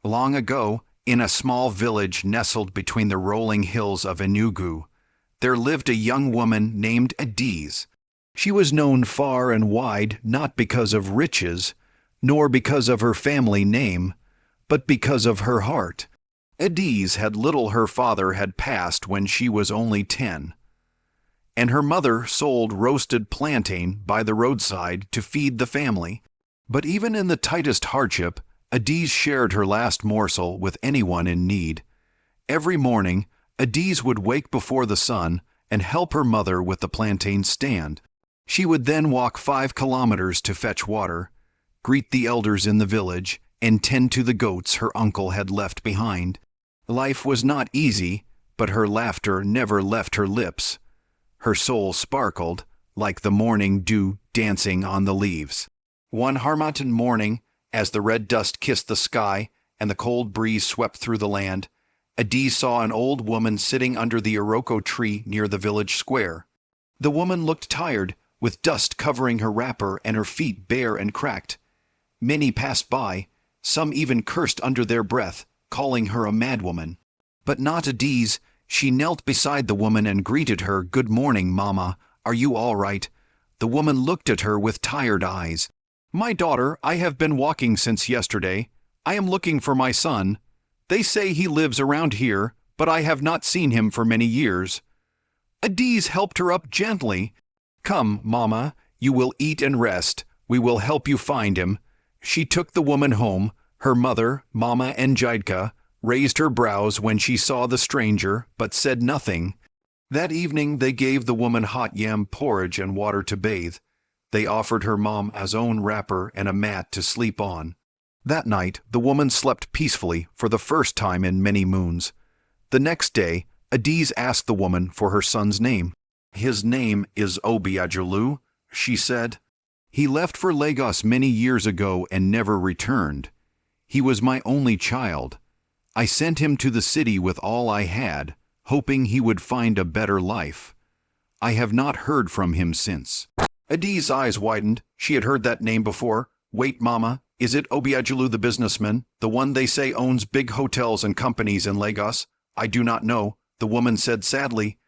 Long ago, in a small village nestled between the rolling hills of Enugu, there lived a young woman named Adaeze. She was known far and wide not because of riches, nor because of her family name, but because of her heart. Adaeze had little. Her father had passed when she was only 10, and her mother sold roasted plantain by the roadside to feed the family. But even in the tightest hardship, Adaeze shared her last morsel with anyone in need. Every morning, Adaeze would wake before the sun and help her mother with the plantain stand. She would then walk 5 kilometers to fetch water, greet the elders in the village, and tend to the goats her uncle had left behind. Life was not easy, but her laughter never left her lips. Her soul sparkled like the morning dew dancing on the leaves. One Harmattan morning, as the red dust kissed the sky and the cold breeze swept through the land, Adaeze saw an old woman sitting under the iroko tree near the village square. The woman looked tired, with dust covering her wrapper and her feet bare and cracked. Many passed by, some even cursed under their breath, calling her a madwoman. But not Adaeze. She knelt beside the woman and greeted her. "Good morning, Mama. Are you all right?" The woman looked at her with tired eyes. "My daughter, I have been walking since yesterday. I am looking for my son. They say he lives around here, but I have not seen him for many years." Adaeze helped her up gently. "Come, Mama, you will eat and rest. We will help you find him." She took the woman home. Her mother, Mama Njidka, raised her brows when she saw the stranger, but said nothing. That evening they gave the woman hot yam porridge and water to bathe. They offered her mom a own wrapper and a mat to sleep on. That night the woman slept peacefully for the first time in many moons. The next day, Adaeze asked the woman for her son's name. "His name is Obiajulu," she said. "He left for Lagos many years ago and never returned. He was my only child. I sent him to the city with all I had, hoping he would find a better life. I have not heard from him since." Adaeze's eyes widened. She had heard that name before. "Wait, Mama, is it Obiajulu the businessman, the one they say owns big hotels and companies in Lagos?" "I do not know," the woman said sadly.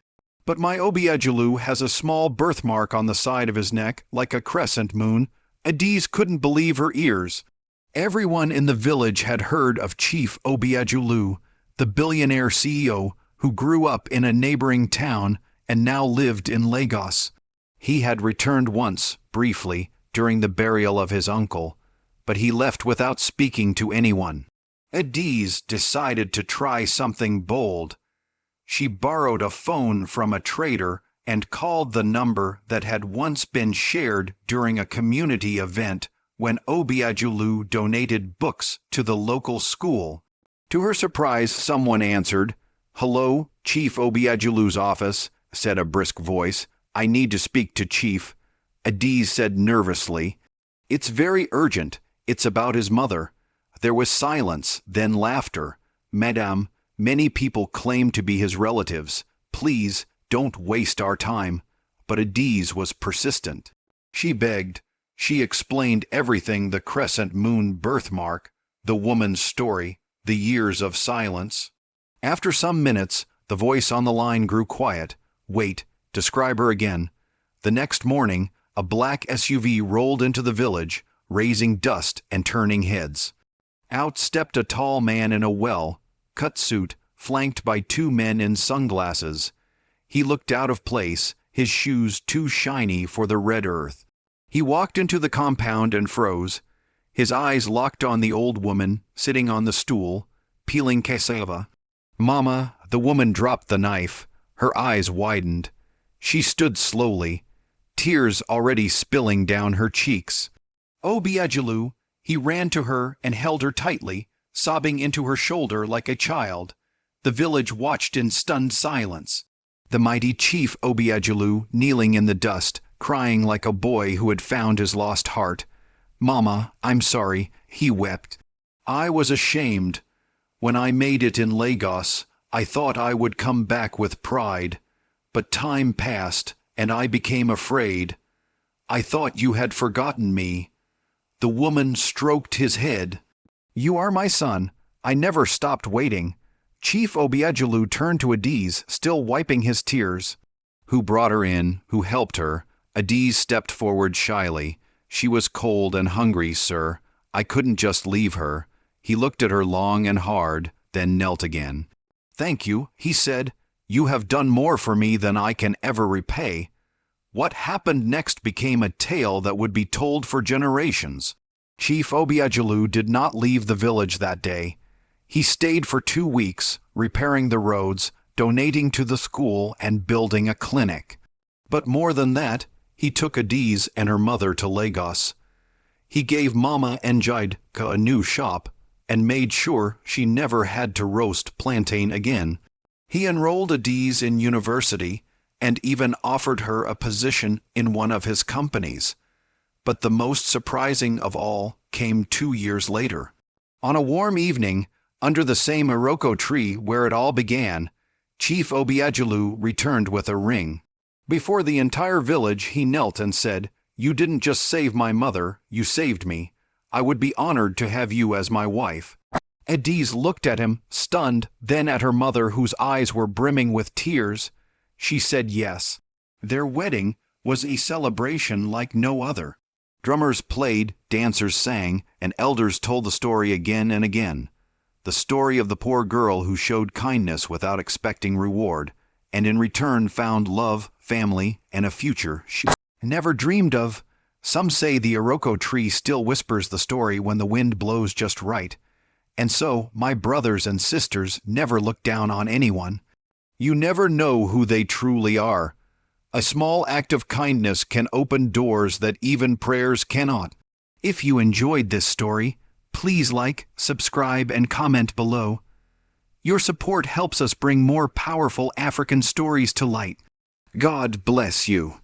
"But my Obiajulu has a small birthmark on the side of his neck, like a crescent moon." Adaeze couldn't believe her ears. Everyone in the village had heard of Chief Obiajulu, the billionaire CEO who grew up in a neighboring town and now lived in Lagos. He had returned once, briefly, during the burial of his uncle, but he left without speaking to anyone. Adaeze decided to try something bold. She borrowed a phone from a trader and called the number that had once been shared during a community event when Obiajulu donated books to the local school. To her surprise, someone answered. "Hello, Chief Obiajulu's office," said a brisk voice. "I need to speak to Chief," Adaeze said nervously. "It's very urgent. It's about his mother." There was silence, then laughter. "Madame, many people claim to be his relatives. Please, don't waste our time." But Adaeze was persistent. She begged. She explained everything: the crescent moon birthmark, the woman's story, the years of silence. After some minutes, the voice on the line grew quiet. "Wait, describe her again." The next morning, a black SUV rolled into the village, raising dust and turning heads. Out stepped a tall man in a well-cut suit, flanked by 2 men in sunglasses. He looked out of place, his shoes too shiny for the red earth. He walked into the compound and froze. His eyes locked on the old woman sitting on the stool, peeling cassava. "Mama," the woman dropped the knife. Her eyes widened. She stood slowly, tears already spilling down her cheeks. "Obiajulu," he ran to her and held her tightly, sobbing into her shoulder like a child. The village watched in stunned silence. The mighty Chief Obiajulu kneeling in the dust, crying like a boy who had found his lost heart. "Mama, I'm sorry," he wept. "I was ashamed. When I made it in Lagos, I thought I would come back with pride. But time passed, and I became afraid. I thought you had forgotten me." The woman stroked his head. "You are my son. I never stopped waiting. Chief Obiajulu turned to Adaeze, still wiping his tears. Who brought her in? Who helped her? Adaeze stepped forward shyly. She was cold and hungry, sir. I couldn't just leave her. He looked at her long and hard, then knelt again. Thank you, he said. You have done more for me than I can ever repay. What happened next became a tale that would be told for generations. Chief Obiajulu did not leave the village that day. He stayed for 2 weeks, repairing the roads, donating to the school, and building a clinic. But more than that, he took Adaeze and her mother to Lagos. He gave Mama Njideka a new shop, and made sure she never had to roast plantain again. He enrolled Adaeze in university, and even offered her a position in one of his companies. But the most surprising of all came 2 years later. On a warm evening, under the same Iroko tree where it all began, Chief Obiajulu returned with a ring. Before the entire village he knelt and said, "You didn't just save my mother, you saved me. I would be honored to have you as my wife." Adaeze looked at him, stunned, then at her mother whose eyes were brimming with tears. She said yes. Their wedding was a celebration like no other. Drummers played, dancers sang, and elders told the story again and again. The story of the poor girl who showed kindness without expecting reward, and in return found love, family, and a future she never dreamed of. Some say the Iroko tree still whispers the story when the wind blows just right. And so, my brothers and sisters, never look down on anyone. You never know who they truly are. A small act of kindness can open doors that even prayers cannot. If you enjoyed this story, please like, subscribe, and comment below. Your support helps us bring more powerful African stories to light. God bless you.